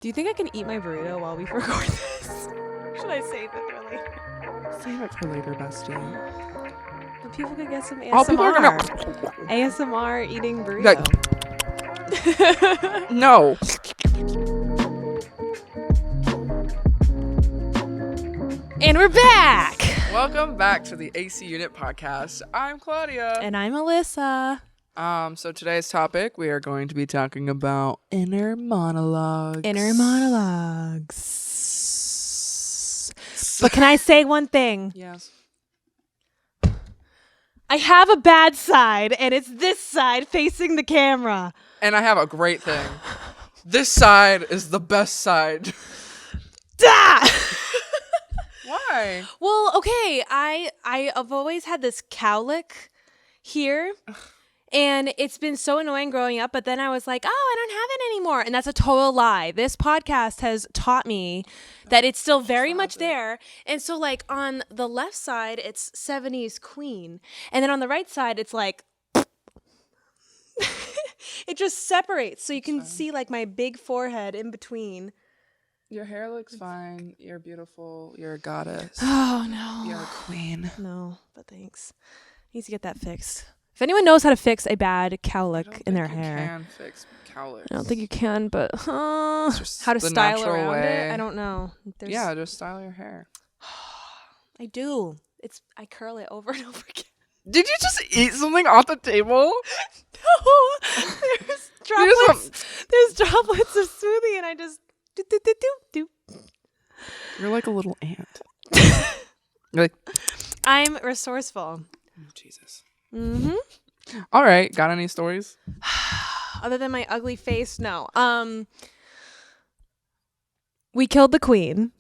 Do you think I can eat my burrito while we record this? Or should I save it for later? Save it for later, bestie. But people could get some ASMR. Oh, people are gonna ASMR eating burrito. No. And we're back. Welcome back to the AC Unit podcast. I'm Claudia. And I'm Alyssa. So today's topic, we are going to be talking about inner monologues. Inner monologues. But can I say one thing? Yes. I have a bad side, and it's this side facing the camera. And I have a great thing. This side is the best side. Duh! Why? Well, okay, I've always had this cowlick here. And it's been so annoying growing up, but then I was like, oh, I don't have it anymore. And that's a total lie. This podcast has taught me that it's still very much there. And so like on the left side, it's 70s Queen. And then on the right side, it's like, it just separates. So you can see like my big forehead in between. Your hair looks fine. You're beautiful. You're a goddess. Oh, no. You're a queen. No, but thanks. Need to get that fixed. If anyone knows how to fix a bad cowlick in their hair. I can fix cowlicks. I don't think you can, but how to the style natural around way. it, I don't know. Yeah, just style your hair. I do. I curl it over and over again. Did you just eat something off the table? No, there's droplets of smoothie, and I just do. You're like a little ant. You're like, I'm resourceful. oh, Jesus. Mm-hmm. All right, got any stories? Other than my ugly face, no. We killed the queen.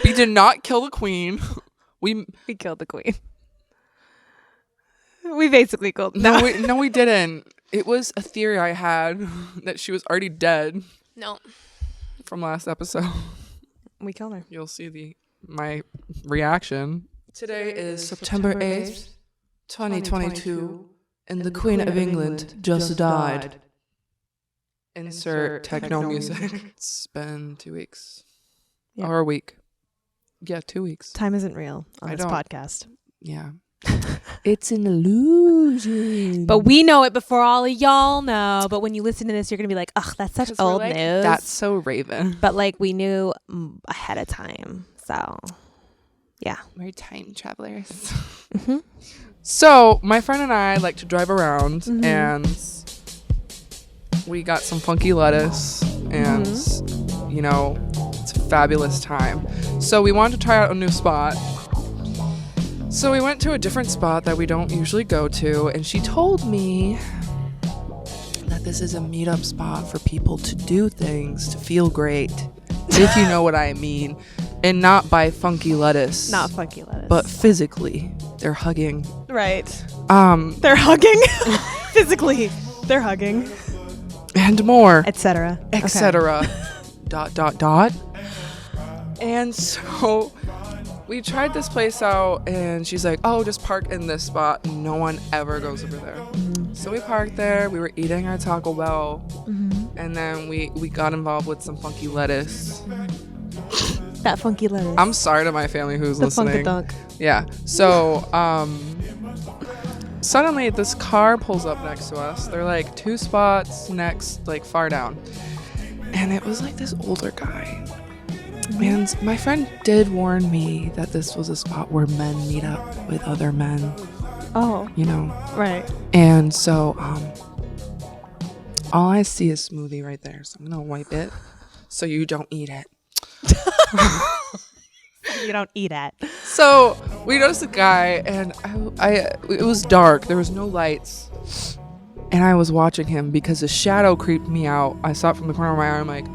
We did not kill the queen. We killed the queen. We basically killed. No, we didn't. It was a theory I had that she was already dead. No. From last episode. We killed her. You'll see my reaction. Today is September 8th, 2022, and the Queen of England just died. Insert techno music. It's been 2 weeks. Yep. Or a week. Yeah, 2 weeks. Time isn't real on this podcast. Yeah. It's an illusion. But we know it before all of y'all know. But when you listen to this, you're going to be like, ugh, that's such old news. That's so Raven. But like we knew ahead of time. So, yeah. We're time travelers. Mm-hmm. So, my friend and I like to drive around, and we got some funky lettuce, and, you know, it's a fabulous time. So, we wanted to try out a new spot. So, we went to a different spot that we don't usually go to, and she told me that this is a meetup spot for people to do things, to feel great, if you know what I mean. And not by funky lettuce. Not funky lettuce. But physically. They're hugging. Right. They're hugging. Physically. They're hugging. And more. Etc. Etc. Okay. ... And so we tried this place out, and she's like, oh, just park in this spot. No one ever goes over there. So we parked there. We were eating our Taco Bell. And then we got involved with some funky lettuce. That funky lettuce. I'm sorry to my family who's listening. Funkadunk. Yeah. So suddenly this car pulls up next to us. They're like 2 spots next, like far down. And it was like this older guy. And my friend did warn me that this was a spot where men meet up with other men. Oh. You know. Right. And so all I see is smoothie right there. So I'm going to wipe it so you don't eat it. You don't eat it. So we noticed a guy, and it was dark. There was no lights, and I was watching him because his shadow creeped me out. I saw it from the corner of my eye. I'm like,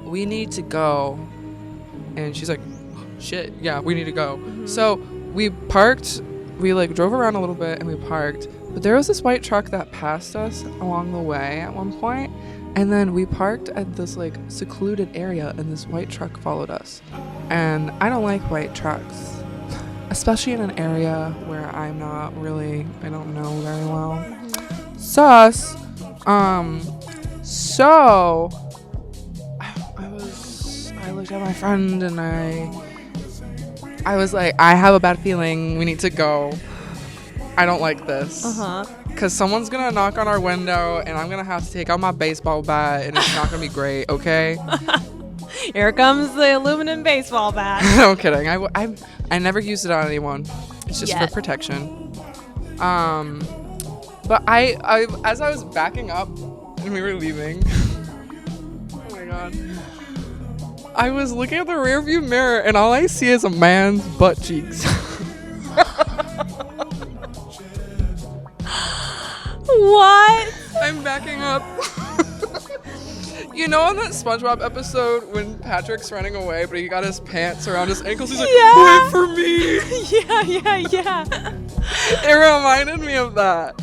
we need to go. And she's like, shit, yeah, we need to go. So we parked. We like drove around a little bit, and we parked. But there was this white truck that passed us along the way at one point. And then we parked at this like secluded area, and this white truck followed us. And I don't like white trucks, especially in an area where I don't know very well. Sus. So looked at my friend and I was like, I have a bad feeling. We need to go. I don't like this. Because someone's going to knock on our window and I'm going to have to take out my baseball bat and it's not going to be great, okay? Here comes the aluminum baseball bat. No kidding. I never used it on anyone. It's just for protection. But I as I was backing up and we were leaving, oh my god, I was looking at the rearview mirror and all I see is a man's butt cheeks. What? I'm backing up. You know, on that SpongeBob episode when Patrick's running away, but he got his pants around his ankles, he's like, wait for me. Yeah. It reminded me of that.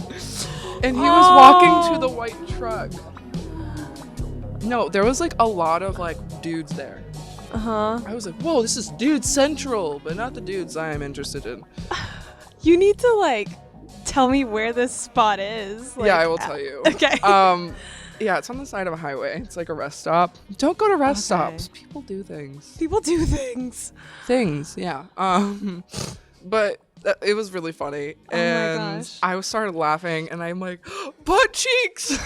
And he was walking to the white truck. No, there was like a lot of like dudes there. I was like, whoa, this is dude central, but not the dudes I am interested in. You need to like tell me where this spot is. Like, yeah, I will tell you. Okay. Yeah, it's on the side of a highway. It's like a rest stop. Don't go to rest stops. People do things. Things, yeah. But it was really funny. And my gosh. I started laughing and I'm like, butt cheeks! And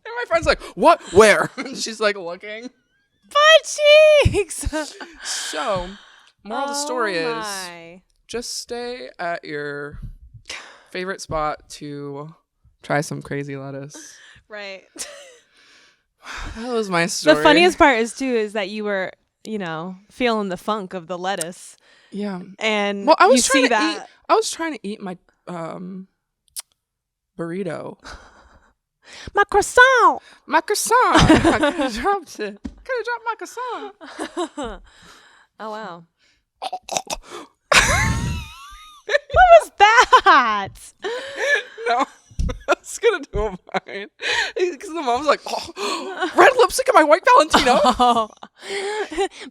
my friend's like, what? Where? And she's like looking. Butt cheeks! So, moral of the story is my. just stay at your favorite spot to try some crazy lettuce. Right. That was my story. The funniest part is that you were, feeling the funk of the lettuce. Yeah. And well, I was you see that. I was trying to eat my burrito. My croissant. My croissant. I could have dropped it. Could have dropped my croissant. Oh, wow. What was that? No. I was going to do mine. Because the mom's like, oh, red lipstick in my white Valentino. Oh.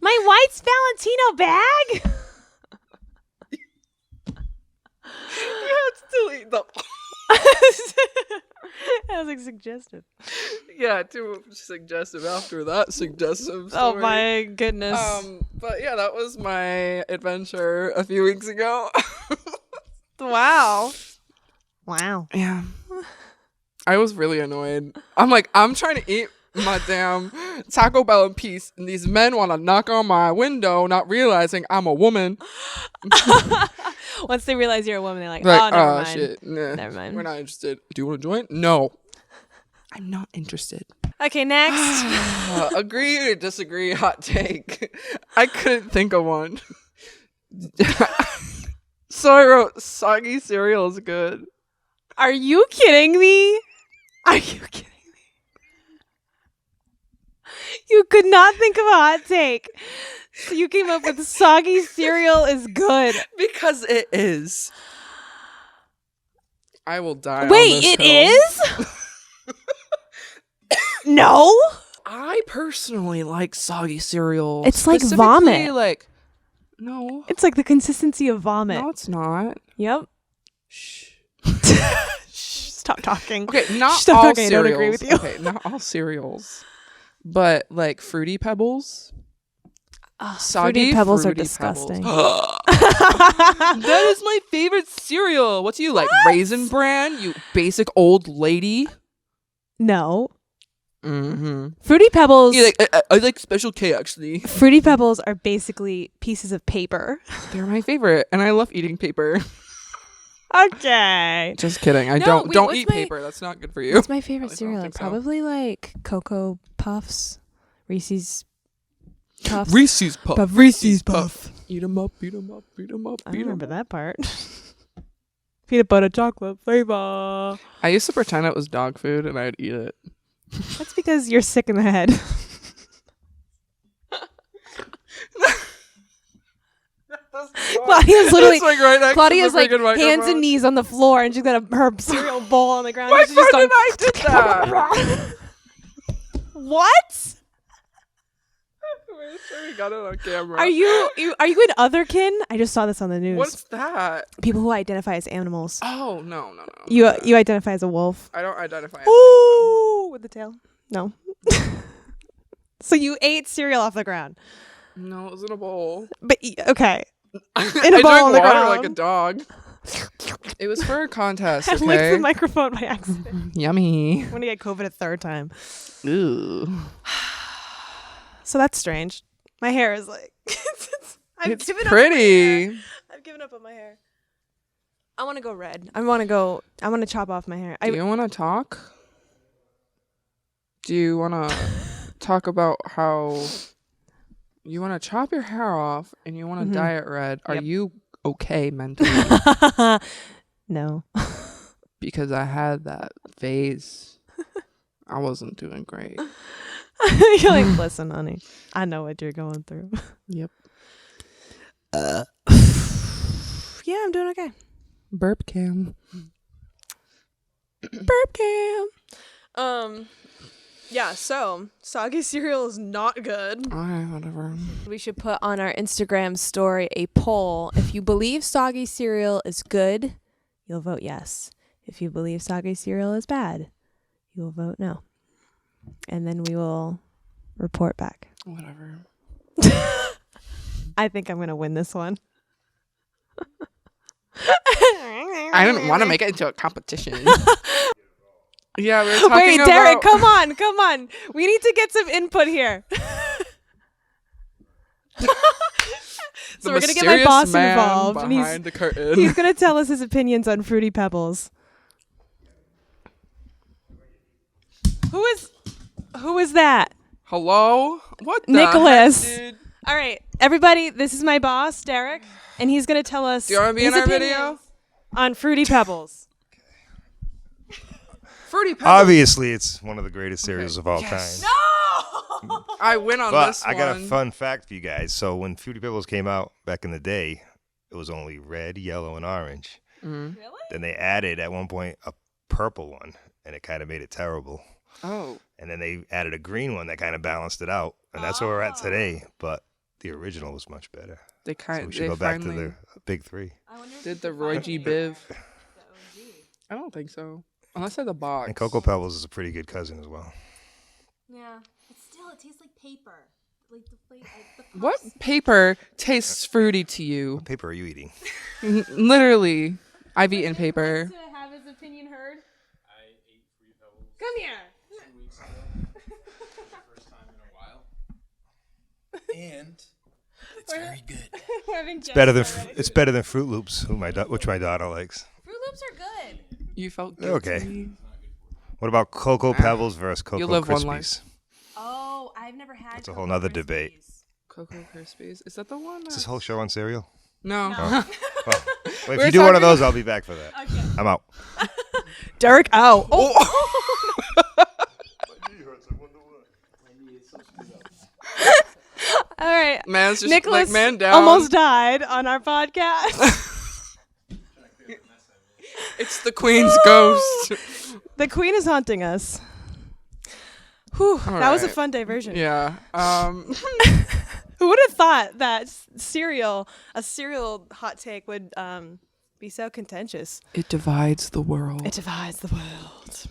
My white's Valentino bag? You have to delete the... That was like suggestive. Yeah, too suggestive after that suggestive story. Oh my goodness. But yeah, that was my adventure a few weeks ago. Wow. Yeah. I was really annoyed. I'm like, I'm trying to eat my damn Taco Bell in peace, and these men want to knock on my window, not realizing I'm a woman. Once they realize you're a woman, they're like, oh, never mind. Shit. Nah, never mind. We're not interested. Do you want to join? No. I'm not interested. Okay, next. Agree or disagree, hot take. I couldn't think of one. So I wrote, soggy cereal is good. Are you kidding me? You could not think of a hot take. So you came up with soggy cereal is good. Because it is. I will die. Wait, it is? No. I personally like soggy cereal. It's like vomit. Like, no. It's like the consistency of vomit. No, it's not. Yep. Shh. Stop talking. Okay, not Stop all talking. cereals. I don't agree with you. Okay, not all cereals. But like Fruity Pebbles. Fruity Pebbles are disgusting. That is my favorite cereal. What do you like? Raisin Bran? You basic old lady? No. Mm-hmm. Fruity Pebbles. Yeah, I like Special K actually. Fruity Pebbles are basically pieces of paper. They're my favorite, and I love eating paper. Okay. Just kidding. I don't eat paper. That's not good for you. What's my favorite cereal? Probably like Cocoa Puffs, Reese's Puffs. Reese's Puff. Reese's Puff. Eat 'em up, beat 'em up, beat 'em up. I don't remember that part. Peanut butter chocolate flavor. I used to pretend it was dog food and I'd eat it. That's because you're sick in the head. Claudia's literally like right next Claudia's to the like hands and knees on the floor, and she's got her cereal bowl on the ground. My and she's friend just and I did that. What? We're sure we got it on camera. Are you in Otherkin? I just saw this on the news. What's that? People who identify as animals. Oh no. You identify as a wolf. I don't identify as Ooh, with the tail. No. So you ate cereal off the ground. No, it was in a bowl. But okay. I In a bowl drank on the water ground. like a dog. It was for a contest, I licked the okay? microphone by accident. Yummy. I'm gonna get COVID a third time. Ooh. So that's strange. My hair is like It's pretty. I've given up on my hair. I want to go red. I want to chop off my hair. Do you want to talk? Do you want to talk about how you want to chop your hair off and you want to dye it red? Are you okay mentally? No. Because I had that phase. I wasn't doing great. You're like, listen, honey, I know what you're going through. Yep. Yeah, I'm doing okay. Burp cam. Burp cam. Yeah, so soggy cereal is not good. Alright, whatever. We should put on our Instagram story a poll. If you believe soggy cereal is good, you'll vote yes. If you believe soggy cereal is bad, you will vote no. And then we will report back. Whatever. I think I'm going to win this one. I didn't want to make it into a competition. Yeah, we were talking Wait, about... Derek, come on. We need to get some input here. So we're going to get my boss involved. And behind the curtain. he's going to tell us his opinions on Fruity Pebbles. Who is that? Hello? What the Nicholas. heck, dude? All right, everybody, this is my boss, Derek, and he's going to tell us Do you want to be in his our opinions video? on Fruity Pebbles. Fruity Pebbles. Obviously, it's one of the greatest cereals of all Yes. time. No! I win on But this I one. got a fun fact for you guys. So when Fruity Pebbles came out back in the day, it was only red, yellow, and orange. Mm. Really? Then they added at one point a purple one, and it kind of made it terrible. Oh. And then they added a green one that kind of balanced it out, and that's where we're at today. But the original was much better. They So kind we of should go back to the big three. did the Roy G. Biv. I don't think so. Unless they're the box. And Cocoa Pebbles is a pretty good cousin as well. Yeah, but still, it tastes like paper. Like the What paper tastes fruity to you? What paper are you eating? Literally, I've eaten paper. To have his opinion heard? I ate Fruity Pebbles Come here. 2 weeks ago. First time in a while. And it's very good. We're having It's better than Fruit Loops, which my daughter likes. Fruit Loops are good. You felt guilty. Okay. What about Cocoa Pebbles versus Cocoa You live one Krispies? life. Oh, I've never had. That's a whole nother debate. Cocoa Krispies. Is that the one? Is this whole show on cereal? No. Well, if We're you do one of talking- those, I'll be back for that. Okay. I'm out. Derek out. Oh. All right. Man's just Nicholas like man down. almost died on our podcast. It's the Queen's ghost. The Queen is haunting us. Whew, that was a right. fun diversion. Yeah. Who would have thought that a cereal hot take would be so contentious? It divides the world. It divides the world.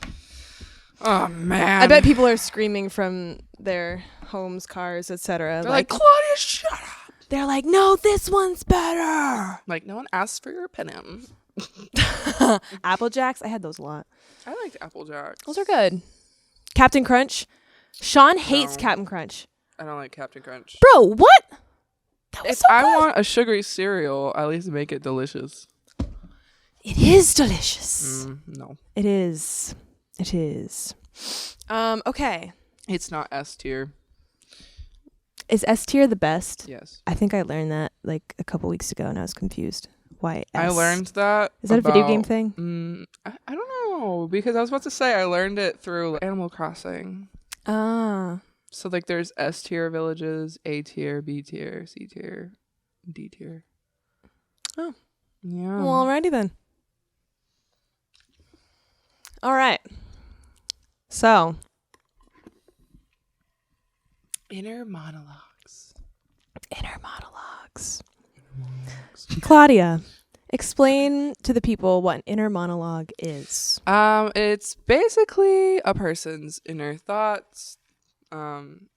Oh man. I bet people are screaming from their homes, cars, etc. They're like, Claudia, shut up. they're like, no, this one's better. Like no one asked for your opinion. Apple Jacks, I had those a lot. I liked Apple Jacks. Those are good. Captain Crunch. Sean hates No. Captain Crunch. I don't like Captain Crunch. Bro, what? That was If so I good. want a sugary cereal, at least make it delicious. It is delicious. No. It is. It is. Okay. It's not S tier. Is S tier the best? Yes. I think I learned that like a couple weeks ago and I was confused. Why S? I learned that. Is that a video game about- thing? I don't know. Because I was about to say I learned it through Animal Crossing. Ah. So like there's S tier villages, A tier, B tier, C tier, D tier. Oh. Yeah. Well, alrighty then. All right. So, Inner monologues. inner monologues. Claudia, explain to the people what an inner monologue is. It's basically a person's inner thoughts,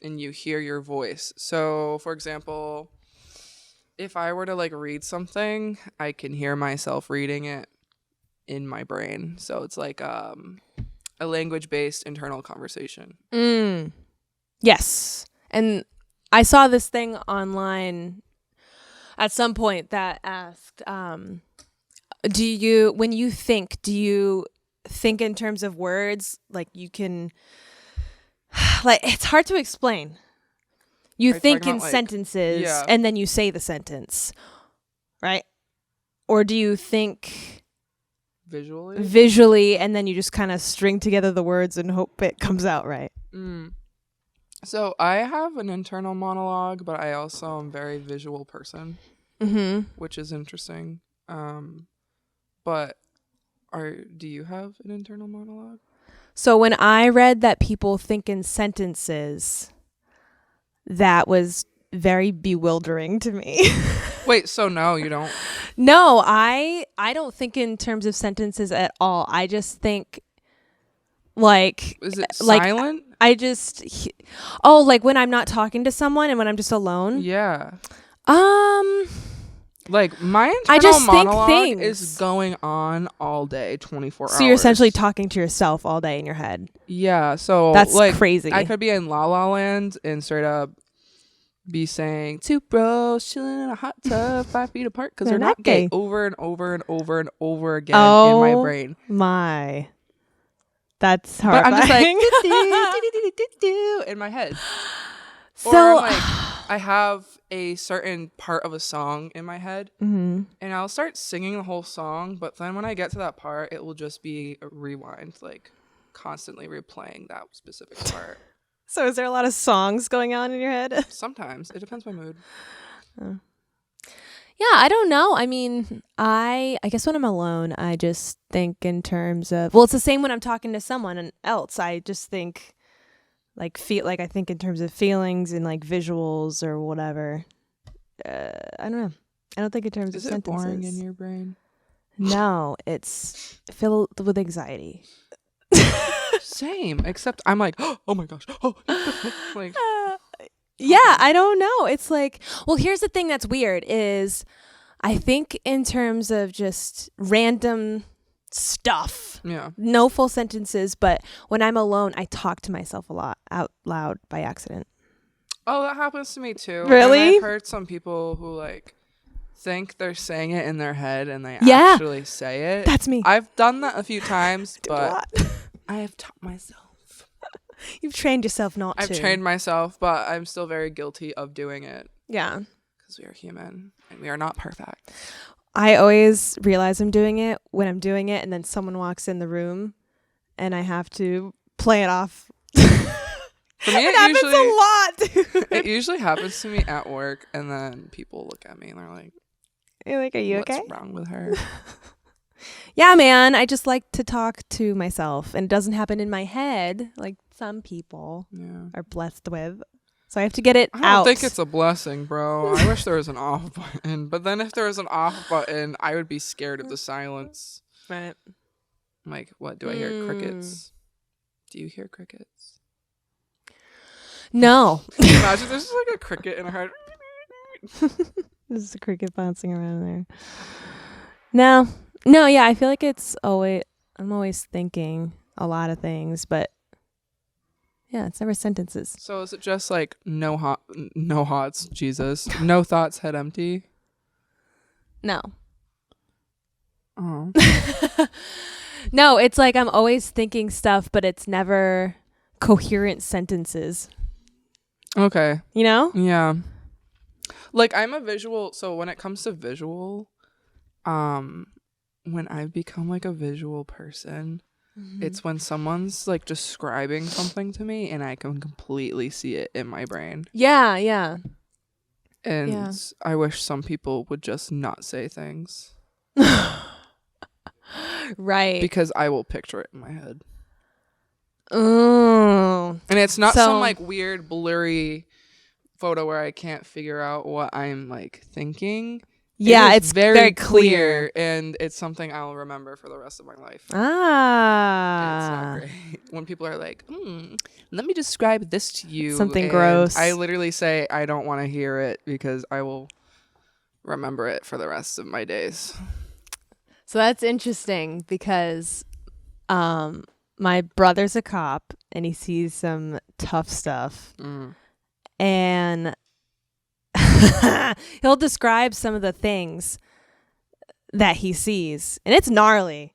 and you hear your voice. So, for example, if I were to like read something, I can hear myself reading it in my brain. So it's like a language-based internal conversation. Yes. And I saw this thing online at some point that asked, when you think, do you think in terms of words? Like you can, like, it's hard to explain. You think in sentences and then you say the sentence, right? Or do you think visually and then you just kind of string together the words and hope it comes out right? So I have an internal monologue, but I also am a very visual person, which is interesting. But do you have an internal monologue? So when I read that people think in sentences, that was very bewildering to me. Wait, so no, you don't? No, I don't think in terms of sentences at all. I just think like, is it silent? I just like when I'm not talking to someone and when I'm just alone. Yeah. Like my internal just monologue is going on all day, 24 hours. So you're essentially talking to yourself all day in your head. Yeah, so that's like, crazy. I could be in La La Land and straight up be saying 2 bros chilling in a hot tub 5 feet apart because they're not gay over and over and over and over again in my brain. My, that's hard. But I'm just like in my head. So or like I have a certain part of a song in my head and I'll start singing the whole song, but then when I get to that part, it will just be a rewind, like constantly replaying that specific part. So is there a lot of songs going on in your head? Sometimes. It depends on my mood. Yeah, I don't know. I mean, I guess when I'm alone, I just think in terms of, well, it's the same when I'm talking to someone else. I just think I think in terms of feelings and like visuals or whatever. I don't know. I don't think in terms of sentences. Is it boring in your brain? No, it's filled with anxiety. Same, except I'm like, oh my gosh. Like, yeah, I don't know. It's like, well, here's the thing that's weird is I think in terms of just random stuff. Yeah. No full sentences, but when I'm alone, I talk to myself a lot out loud by accident. Oh, that happens to me too. Really? And I've heard some people who like think they're saying it in their head and they actually say it. That's me. I've done that a few times, but I have taught myself. You've trained yourself not to. I've trained myself, but I'm still very guilty of doing it. Yeah. Because we are human and we are not perfect. I always realize I'm doing it when I'm doing it and then someone walks in the room and I have to play it off. For me, it happens a lot, dude. It usually happens to me at work and then people look at me and they're like, you're like, are you okay? What's wrong with her? Yeah, man. I just like to talk to myself and it doesn't happen in my head like some people are blessed with. So I have to get it out. I don't think it's a blessing, bro. I wish there was an off button. But then if there was an off button, I would be scared of the silence. Right. I'm like, what? Do I hear crickets? Do you hear crickets? No. Imagine there's just like a cricket in her head. There's just a cricket bouncing around there. No, yeah, I feel like I'm always thinking a lot of things, but yeah, it's never sentences. So is it just like no hots, Jesus, no thoughts, head empty? No. Oh. No, it's like I'm always thinking stuff, but it's never coherent sentences. Okay. You know? Yeah. Like I'm a visual, so when it comes to visual, when I've become like a visual person, it's when someone's like describing something to me and I can completely see it in my brain. Yeah. And I wish some people would just not say things. Right. Because I will picture it in my head. Oh. And it's not some like weird blurry photo where I can't figure out what I'm like thinking. Yeah, It is it's very clear. and it's something I'll remember for the rest of my life. And it's not great when people are like, let me describe this to you. Something and gross. I literally say I don't want to hear it because I will remember it for the rest of my days. So that's interesting because my brother's a cop and he sees some tough stuff. And he'll describe some of the things that he sees, and it's gnarly.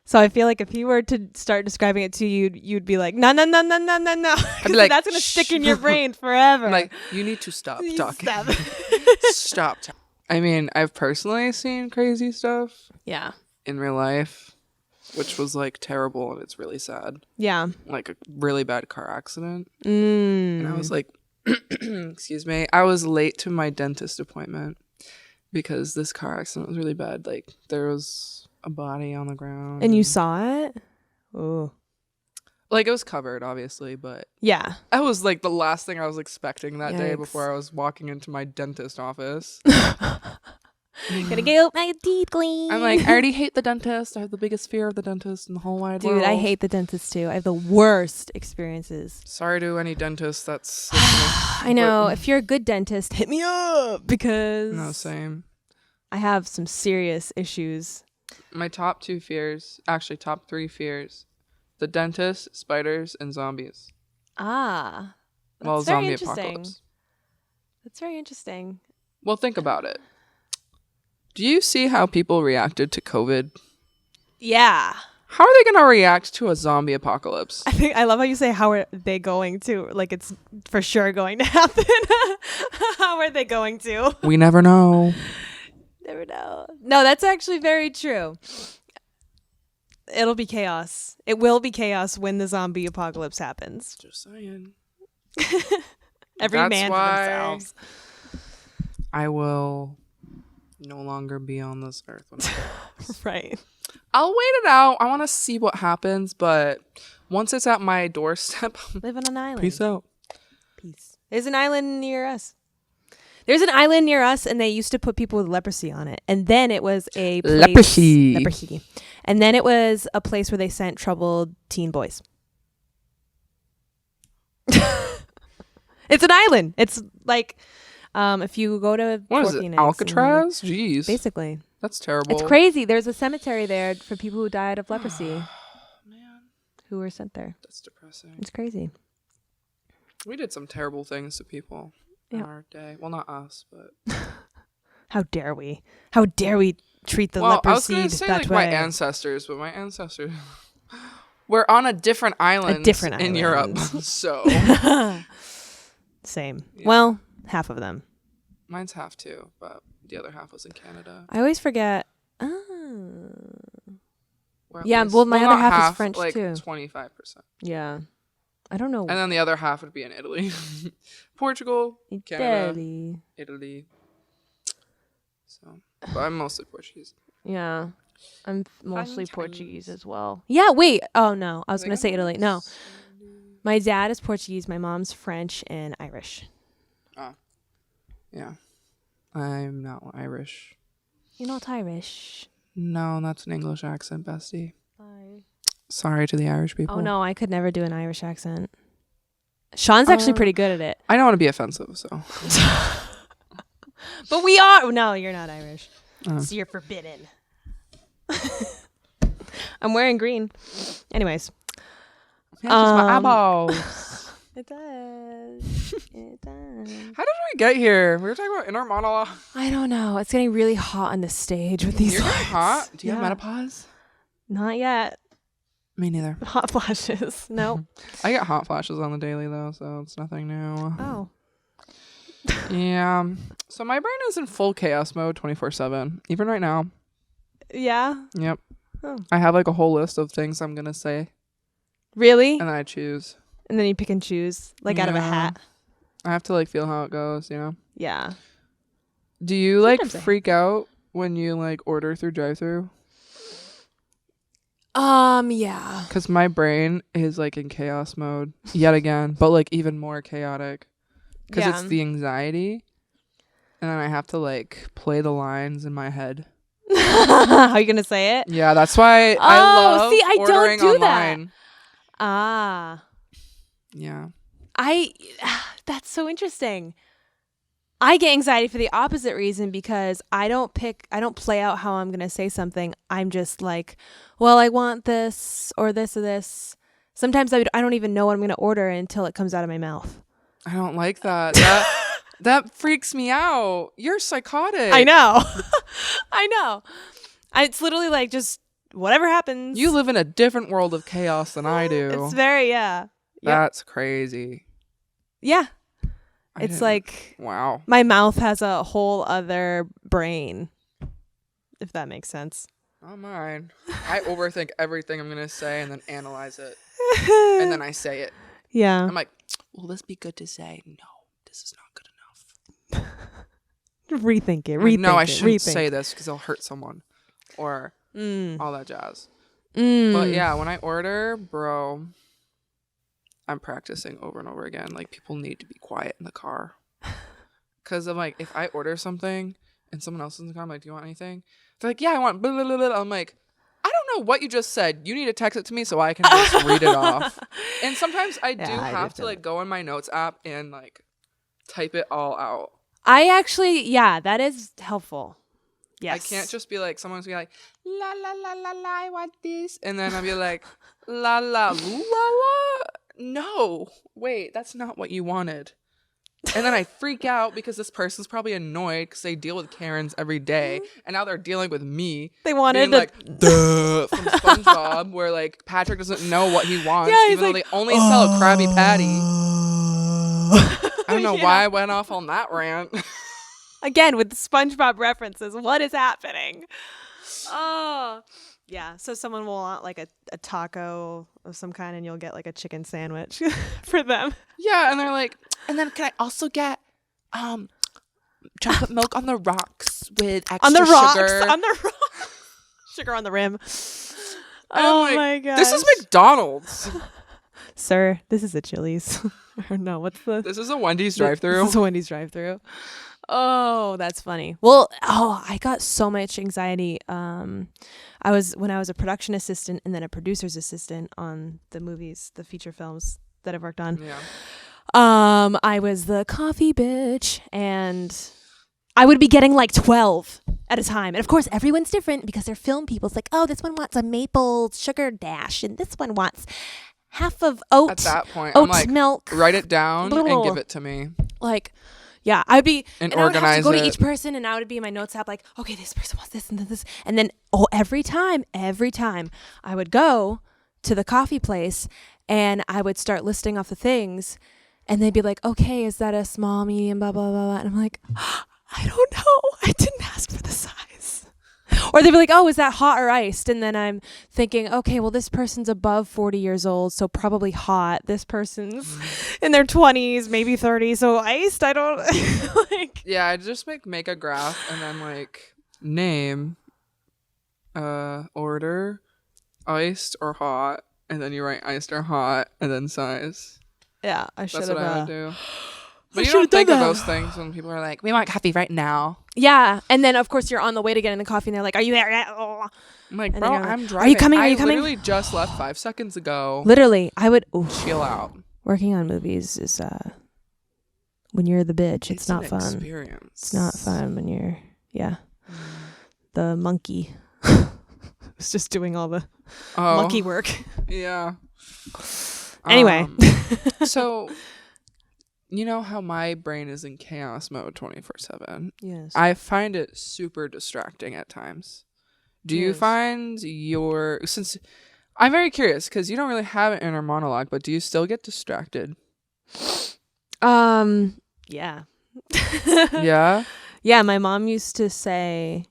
So I feel like if he were to start describing it to you, you'd be like, no. I'd be like, that's going to stick in your brain forever. I'm like, you need to stop talking. Stop. Stop. I mean, I've personally seen crazy stuff Yeah. in real life, which was like terrible and it's really sad. Yeah. Like a really bad car accident. Mm. And I was like, excuse me, I was late to my dentist appointment because this car accident was really bad. Like there was a body on the ground. And you saw it? Oh. Like it was covered, obviously, but Yeah. that was like the last thing I was expecting that day Yikes. before I was walking into my dentist office. Gotta get my teeth clean. I'm like, I already hate the dentist. I have the biggest fear of the dentist in the whole wide world. Dude, I hate the dentist too. I have the worst experiences. Sorry to any dentist that's listening. I know. If you're a good dentist, hit me up because No, same. I have some serious issues. My top 2 fears, actually top 3 fears, the dentist, spiders, and zombies. Ah. That's Well, very zombie interesting. apocalypse. That's very interesting. Well, think about it. Do you see how people reacted to COVID? Yeah. How are they going to react to a zombie apocalypse? I love how you say, how are they going to? Like, it's for sure going to happen. How are they going to? We never know. Never know. No, that's actually very true. It'll be chaos. It will be chaos when the zombie apocalypse happens. Just saying. Every That's man for why themselves. I will no longer be on this earth when it happens. Right. I'll wait it out. I want to see what happens, but once it's at my doorstep, Live on an island. peace out. Peace. There's an island near us. There's an island near us, and they used to put people with leprosy on it. And then it was a place, leprosy. And then it was a place where they sent troubled teen boys. It's an island. It's like if you go to What is Port it? Phoenix Alcatraz? Jeez. basically. That's terrible. It's crazy. There's a cemetery there for people who died of leprosy Man, who were sent there. that's depressing. It's crazy. We did some terrible things to people in Yeah. our day. Well, not us, but How dare we? How dare we treat the well, I was leprosy going to say that like way? my ancestors, but my ancestors were on a different island, in Europe. So Same. Yeah. Well, half of them. mine's half too, but the other half was in Canada. I always forget. Oh. Or at Yeah, least- well, my other not half is French, like too. 25%. Yeah. I don't know. And then the other half would be in Italy. Portugal, Canada, Italy. Italy. So, but I'm mostly Portuguese. Yeah. I'm mostly Chinese. Portuguese as well. Yeah, wait. Oh, no. I was Like, going to say Italy. No. My dad is Portuguese. My mom's French and Irish. Yeah. I'm not Irish. You're not Irish. No, that's an English accent, bestie. Bye. Sorry to the Irish people. Oh, no. I could never do an Irish accent. Sean's actually pretty good at it. I don't want to be offensive, so. But we are. No, you're not Irish. Oh. So you're forbidden. I'm wearing green. Anyways. Yeah, just my eyeballs. It does. It does. How did we get here? We were talking about inner monologue. I don't know. It's getting really hot on the stage with these You're lights. hot? Do you have Yeah. menopause? Not yet. Me neither. Hot flashes. No. I get hot flashes on the daily, though, so it's nothing new. Oh. Yeah. So my brain is in full chaos mode 24/7. Even right now. Yeah. Yep. Oh. I have like a whole list of things I'm going to say, Really? and then I choose. And then you pick and choose, like out of a Yeah. hat. I have to like feel how it goes, you know? Yeah. Do you like Sometimes I- freak out when you like order through drive-thru? Yeah. Because my brain is like in chaos mode yet again, but like even more chaotic because Yeah. it's the anxiety. and then I have to like play the lines in my head. How are you gonna say it? Yeah, that's why I love I ordering don't do online. that. Yeah. That's so interesting. I get anxiety for the opposite reason because I don't play out how I'm going to say something. I'm just like, well, I want this or this or this. Sometimes I don't even know what I'm going to order until it comes out of my mouth. I don't like that. That freaks me out. You're psychotic. I know. I know. It's literally like just whatever happens. You live in a different world of chaos than I do. It's very, yeah. Yep. That's crazy. Yeah. It's like, wow. My mouth has a whole other brain, if that makes sense. Not mine. I overthink everything I'm going to say and then analyze it. And then I say it. Yeah. I'm like, will this be good to say? No, this is not good enough. Rethink it. No, I shouldn't say this because it'll hurt someone. Or all that jazz. But yeah, when I order, bro, I'm practicing over and over again. Like, people need to be quiet in the car. Because I'm like, if I order something and someone else is in the car, I'm like, do you want anything? They're like, yeah, I want blah, blah, blah, blah. I'm like, I don't know what you just said. You need to text it to me so I can just read it off. And sometimes I have to like go in my notes app and like type it all out. I actually, yeah, that is helpful. Yes. I can't just be like, someone's gonna be like, la, la, la, la, la, I want this. And then I'll be like, la, la, la, la. No, wait, that's not what you wanted. And then I freak out because this person's probably annoyed because they deal with Karens every day. And now they're dealing with me. They wanted like, duh, from SpongeBob, where like Patrick doesn't know what he wants, even though they only sell a Krabby Patty. I don't know why I went off on that rant. Again, with the SpongeBob references, what is happening? Oh, yeah. So someone will want like a taco of some kind, and you'll get like a chicken sandwich for them. Yeah, and they're like, and then can I also get chocolate milk on the rocks with extra sugar? On the rocks. Sugar on the rim. Oh like, my god. This is McDonald's. Sir, this is a Chili's. Or no, what's the... This is a Wendy's drive-thru. This is a Wendy's drive-thru. Oh, that's funny. Well, I got so much anxiety. When I was a production assistant and then a producer's assistant on the movies, the feature films that I've worked on. Yeah. I was the coffee bitch, and I would be getting like 12 at a time. And of course, everyone's different because they're film people. It's like, oh, this one wants a maple sugar dash, and this one wants half of oat. At that point, oat I'm like, milk. Write it down and give it to me. Like, yeah, I'd be and I would have to go it. to each person, and I would be in my notes app like, okay, this person wants this and this, and then every time I would go to the coffee place and I would start listing off the things, and they'd be like, okay, is that a small, medium, blah blah blah blah, and I'm like, I don't know, I didn't ask for the size. Or they'd be like, oh, is that hot or iced? And then I'm thinking, okay, well, this person's above 40 years old, so probably hot. This person's in their 20s, maybe 30, so iced. I don't like. Yeah, I just make a graph and then like name, order, iced or hot, and then you write iced or hot, and then size. Yeah, I should have. That's what I would do. But you don't think of those things when people are like, we want coffee right now. Yeah. And then, of course, you're on the way to getting the coffee, and they're like, are you there yet? Oh. I'm like, and bro, like, I'm driving. Are you coming? I literally just left 5 seconds ago. Literally. I would... Chill out. Working on movies is... when you're the bitch, it's not fun. Experience. It's not fun when you're... Yeah. The monkey. It's just doing all the monkey work. Yeah. Anyway. So... You know how my brain is in chaos mode 24/7? Yes. I find it super distracting at times. Do you find since I'm very curious because you don't really have an inner monologue, but do you still get distracted? Yeah. Yeah? Yeah, my mom used to say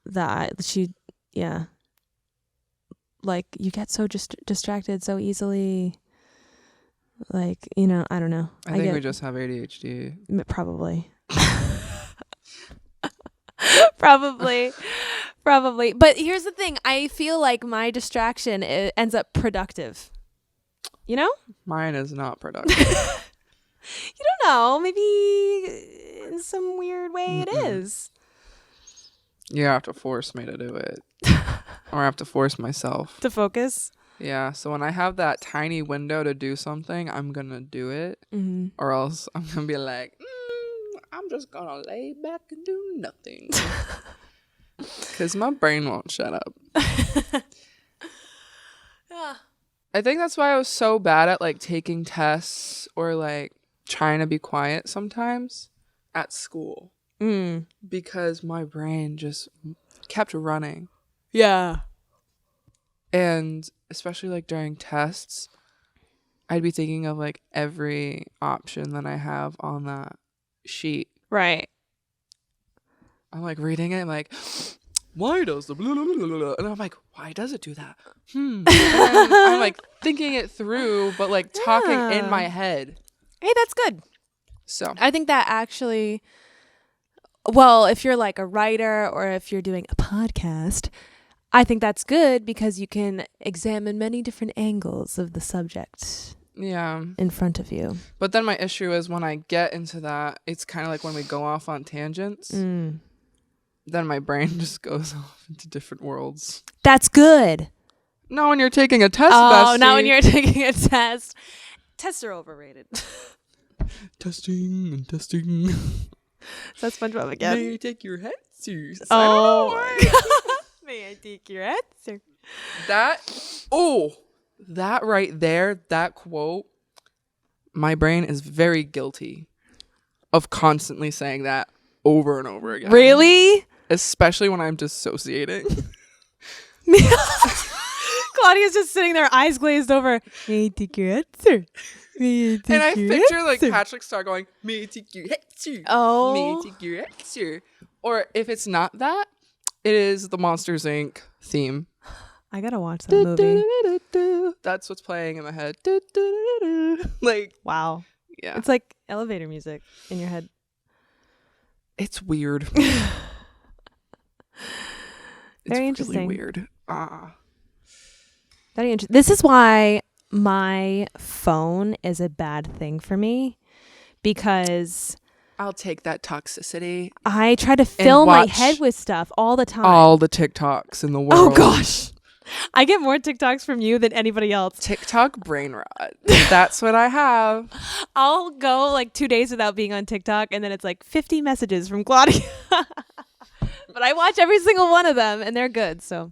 that like, you get so just distracted so easily. Like, you know, I don't know. I think we just have ADHD. Probably. Probably. But here's the thing. I feel like my distraction ends up productive. You know? Mine is not productive. You don't know. Maybe in some weird way it is. You have to force me to do it. Or I have to force myself. To focus. Yeah, so when I have that tiny window to do something, I'm going to do it. Mm-hmm. Or else I'm going to be like, I'm just going to lay back and do nothing. Because my brain won't shut up. Yeah. I think that's why I was so bad at like taking tests or like trying to be quiet sometimes at school. Because my brain just kept running. Yeah. And especially like during tests, I'd be thinking of like every option that I have on that sheet. Right. I'm like reading it, I'm like, why does the blah, blah, blah, blah, blah? And I'm like, why does it do that? And I'm like thinking it through, but like talking in my head. Hey, that's good. So I think that actually, well, if you're like a writer or if you're doing a podcast, I think that's good because you can examine many different angles of the subject yeah. in front of you. But then my issue is when I get into that, it's kind of like when we go off on tangents, then my brain just goes off into different worlds. That's good. Not when you're taking a test, Oh, bestie. not when you're taking a test. Tests are overrated. Testing and testing. That's SpongeBob again. May I take your answer? Oh, my God. May I take your answer? That right there, that quote, my brain is very guilty of constantly saying that over and over again. Really? Especially when I'm dissociating. Claudia's just sitting there, eyes glazed over. May I take your answer? And I picture like Patrick Star going, may I take your answer? Oh. May I take your answer? Or if it's not that, it is the Monsters Inc. theme. I gotta watch that movie. That's what's playing in my head. Like, Wow. yeah. It's like elevator music in your head. It's weird. Very it's interesting. really weird. Very interesting. This is why my phone is a bad thing for me, because I'll take that toxicity. I try to fill my watch head with stuff all the time. All the TikToks in the world. Oh gosh. I get more TikToks from you than anybody else. TikTok brain rot. That's what I have. I'll go like 2 days without being on TikTok, and then it's like 50 messages from Claudia. But I watch every single one of them, and they're good. So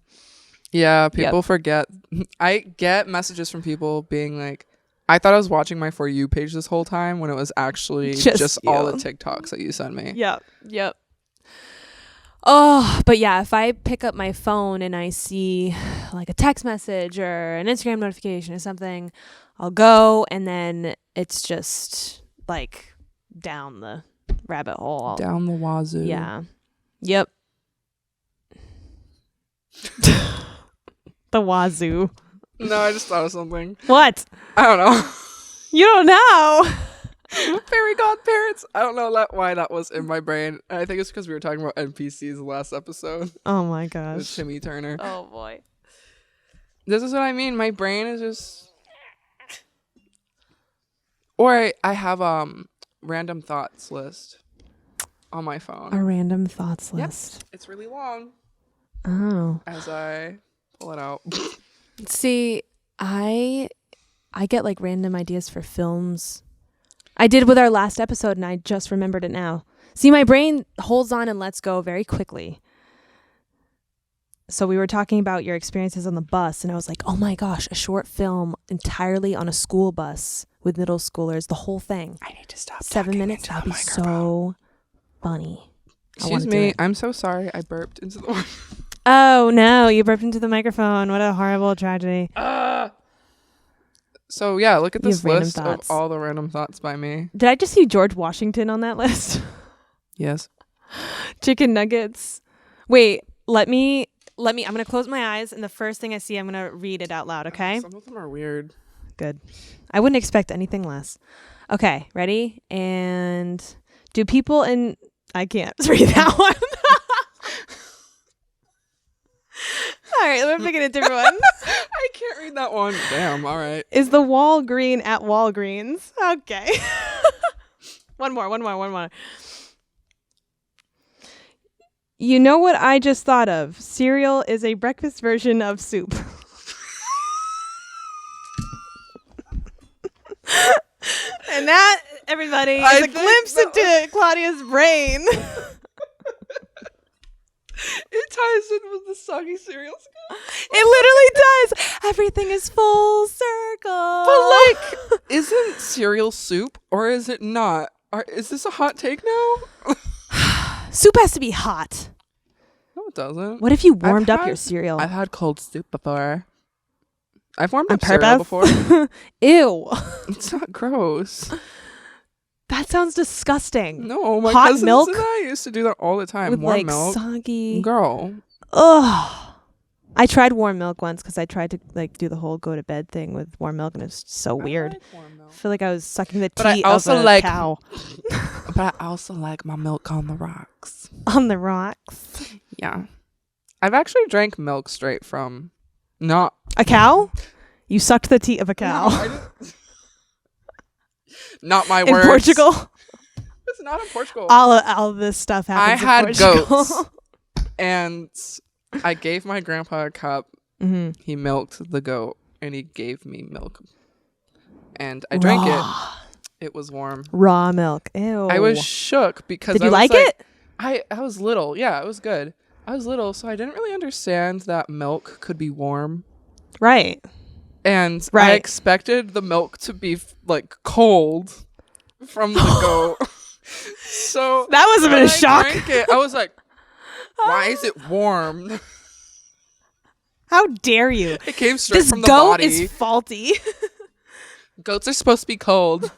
yeah, people forget. I get messages from people being like, I thought I was watching my For You page this whole time when it was actually just all the TikToks that you sent me. Yep. Oh, but yeah, if I pick up my phone and I see like a text message or an Instagram notification or something, I'll go, and then it's just like down the rabbit hole. Down the wazoo. Yeah. Yep. The wazoo. No, I just thought of something. What? I don't know. You don't know. Fairy godparents. I don't know why that was in my brain. And I think it's because we were talking about NPCs the last episode. Oh my With gosh. Timmy Turner. Oh boy. This is what I mean. My brain is just... Or I have random thoughts list on my phone. A random thoughts Yep. list. It's really long Oh. as I pull it out. See, I get like random ideas for films. I did with our last episode, and I just remembered it now. See, my brain holds on and lets go very quickly. So we were talking about your experiences on the bus, and I was like, oh my gosh, a short film entirely on a school bus with middle schoolers, the whole thing. I need to stop 7 minutes. That'd be so funny. Excuse me. I'm so sorry. I burped into the water. Oh no, you burped into the microphone. What a horrible tragedy. So yeah, look at You this have random list thoughts. of all the random thoughts by me. Did I just see George Washington on that list? Yes. Chicken nuggets. Wait, let me, I'm going to close my eyes, and the first thing I see, I'm going to read it out loud, okay? Some of them are weird. Good. I wouldn't expect anything less. Okay, ready? And do people in... I can't read that one. All right, let me pick a different one. I can't read that one. Damn, all right. Is the wall green at Walgreens? Okay. One more. You know what I just thought of? Cereal is a breakfast version of soup. And that, everybody, is a glimpse into Claudia's brain. It ties in with the Soggy cereal. It literally does. Everything is full circle. But like, isn't cereal soup or is it not? Is this a hot take now? Soup has to be hot. No, it doesn't. What if you warmed up your cereal? I've had cold soup before. I've warmed On up cereal before. Ew. It's not gross. That sounds disgusting. No, my Hot cousins milk? and I used to do that all the time. With Warm like milk. soggy. Girl. Ugh. I tried warm milk once because I tried to like do the whole go to bed thing with warm milk, and it was so weird. I like warm milk. I feel like I was sucking the But I tea also of a like- cow. But I also like my milk on the rocks. On the rocks. Yeah. I've actually drank milk straight from not A cow? You sucked the tea of a cow. No, I didn't. Not my In words. Portugal? It's not in Portugal. All this stuff happens I had in Portugal. goats. And I gave my grandpa a cup. Mm-hmm. He milked the goat and he gave me milk. And I drank it. It was warm. Raw milk. Ew. I was shook because Did you I was like it? I was little. Yeah, it was good. I was little, so I didn't really understand that milk could be warm. Right. And I Right. expected the milk to be like cold from the goat. So That must have been when a shock. I drank it, I was like, why is it warm? How dare you? It came straight This from the goat body. is faulty. Goats are supposed to be cold.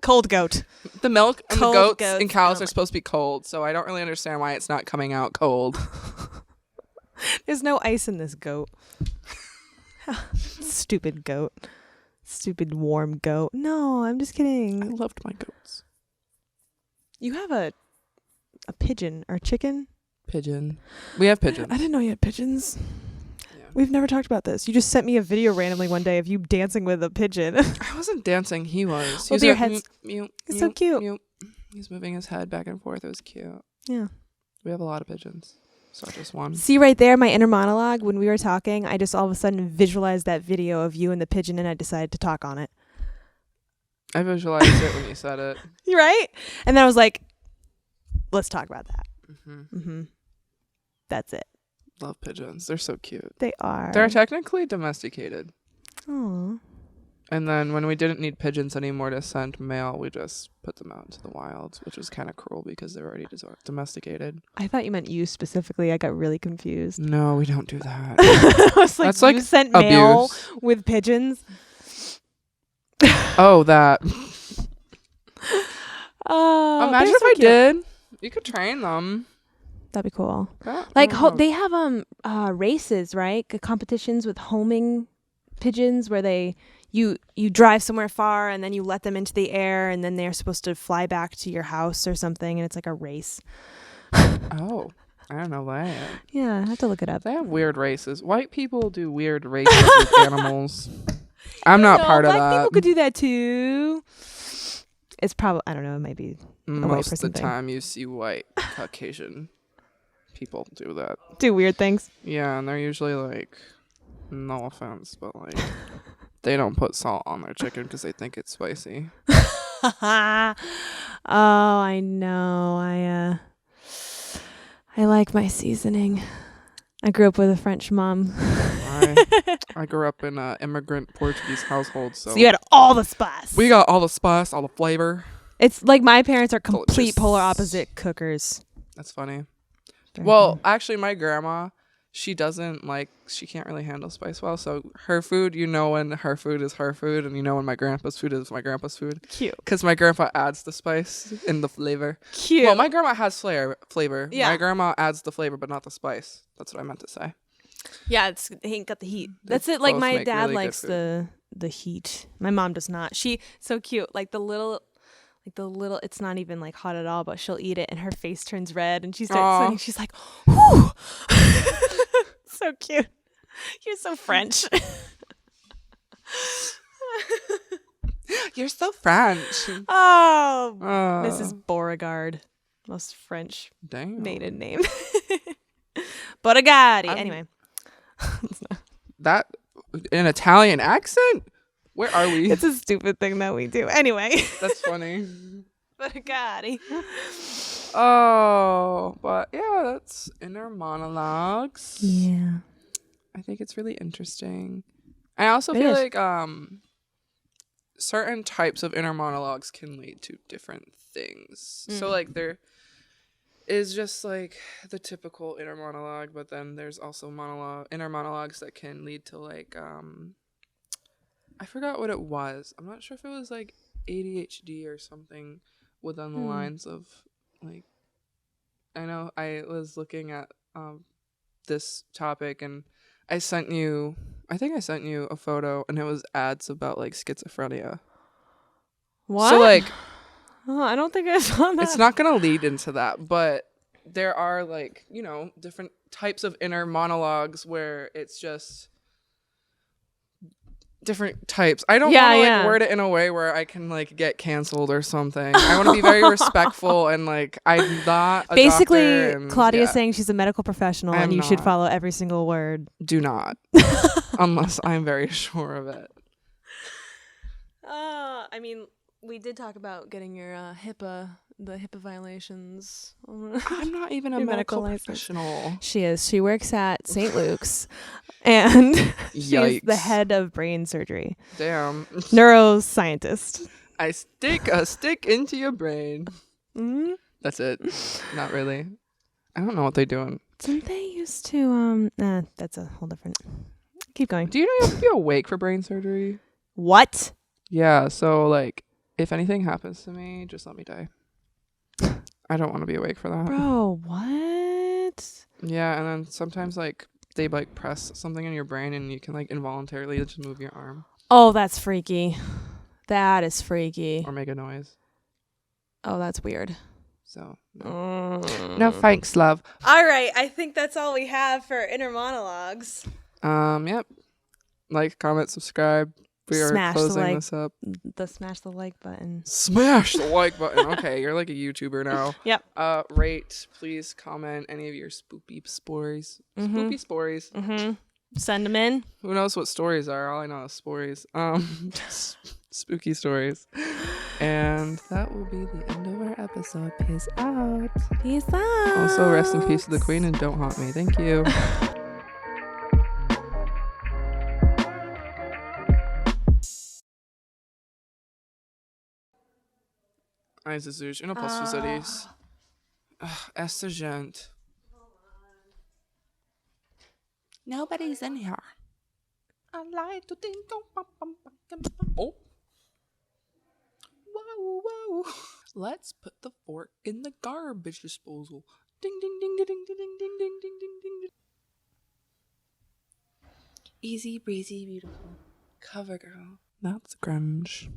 Cold goat. The milk and Cold the goats, goats. and cows Oh are supposed to be cold, so I don't really understand why it's not coming out cold. There's no ice in this goat. Stupid goat. Stupid warm goat. No, I'm just I kidding. loved my goats. You have a pigeon or chicken? Pigeon. We have pigeons. I didn't know you had pigeons. Yeah. We've never talked about this. You just sent me a video randomly one day of you dancing with a pigeon. I wasn't dancing. He was. Well, He was your like, head's- "Mew, it's mew, so cute." mew." He's moving his head back and forth. It was cute. Yeah. We have a lot of pigeons. So just one. See right there, my inner monologue, when we were talking, I just all of a sudden visualized that video of you and the pigeon, and I decided to talk on it. I visualized it when you said it. You right? And then I was like, let's talk about that. Mm-hmm. Mm-hmm. That's it. Love pigeons. They're so cute. They are. They're technically domesticated. Aw. And then when we didn't need pigeons anymore to send mail, we just put them out into the wild, which was kind of cruel because they're already domesticated. I thought you meant you specifically. I got really confused. No, we don't do that. I was like, That's you like sent mail abuse. with pigeons? Oh, that. Oh, Imagine they're if so I cute. did. You could train them. That'd be cool. I Like don't know. they have races, right? Competitions with homing pigeons where you drive somewhere far and then you let them into the air and then they're supposed to fly back to your house or something, and it's like a race. Oh, I don't know that. Yeah, I have to look it up. They have weird races. White people do weird races with animals. I'm not No, part of black that. people could do that too. It's probably, I don't know, it might be Most of person the thing. time you see white Caucasian people do that. do weird things. Yeah, and they're usually like, no offense, but like, they don't put salt on their chicken because they think it's spicy. Oh, I know. I like my seasoning. I grew up with a French mom. I grew up in an immigrant Portuguese household, so, So you had all the spice. we got all the spice, all the flavor. It's like my parents are complete Delicious. polar opposite cookers. That's funny. Very Well, fun. actually, my grandma, she can't really handle spice well. So her food, when her food is her food, and when my grandpa's food is my grandpa's food. Cute. Because my grandpa adds the spice and the flavor. Cute. Well, my grandma has flavor. Yeah. My grandma adds the flavor, but not the spice. That's what I meant to say. Yeah, he ain't got the heat. That's They it. Like both my make dad really good likes food. the heat. My mom does not. She so cute. Like the little. It's not even like hot at all, but she'll eat it and her face turns red and she starts Aw. saying, she's like, whew. So cute. You're so French. You're so French. Oh, Uh, Mrs. Beauregard. Most French Damn. maiden name. Borgatti. I'm- Anyway. That an Italian accent? Where are we? It's a stupid thing that we do. Anyway. That's funny. Borgatti. Oh, but yeah, that's inner monologues. Yeah. I think it's really interesting. I also It feel is. like certain types of inner monologues can lead to different things. So like there is just like the typical inner monologue, but then there's also inner monologues that can lead to like I forgot what it was. I'm not sure if it was like ADHD or something within the lines of like I know I was looking at this topic and I think I sent you a photo and it was ads about like schizophrenia. What? So like Oh, I don't think I saw that. it's not going to lead into that, but there are like, you know, different types of inner monologues where it's just different types. I don't want to like word it in a way where I can like get canceled or something. I want to be very respectful and like I'm not a Basically, doctor and, Claudia's yeah, saying she's a medical professional I am and you should not. follow every single word. Do not. Unless I'm very sure of it. I mean, we did talk about getting your the HIPAA violations. I'm not even a Your medical medical license. professional. She is. She works at St. Luke's, and she's the Yikes. head of brain surgery, Damn. neuroscientist. I stick a stick into your brain. Mm-hmm. That's it. Not really. I don't know what they're doing. Didn't they used to? That's a whole different. Keep going. Do you know you have to be awake for brain surgery? What? Yeah, so like if anything happens to me, just let me die. I don't want to be awake for that. Bro, what? Yeah, and then sometimes like they like press something in your brain and you can like involuntarily just move your arm Oh, that's freaky. That is freaky. or make a noise. Oh, that's weird. So no thanks, love. All right, I think that's all we have for inner monologues. Yep. Like, comment, subscribe. We are Smash the closing like. this up. Smash the like button. Smash the like button. Okay, you're like a YouTuber now. Yep. Rate, please comment any of your spoopy stories. Spoopy stories. Mm-hmm. Send them in. Who knows what stories are? All I know is stories. Spooky stories. And that will be the end of our episode. Peace out. Peace out. Also, rest in peace to the queen and don't haunt me. Thank you. Eis ist süß. Eu não posso fazer isso. Essa gente. Nobody's in here. I like to think. Oh. Whoa, whoa. Let's put the fork in the garbage disposal. Ding, ding, ding, ding, ding, ding, ding, ding, ding, ding, ding, ding. Easy breezy, beautiful. Cover girl. That's grunge.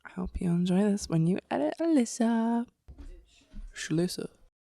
I hope you enjoy this when you edit Alyssa. Shalissa.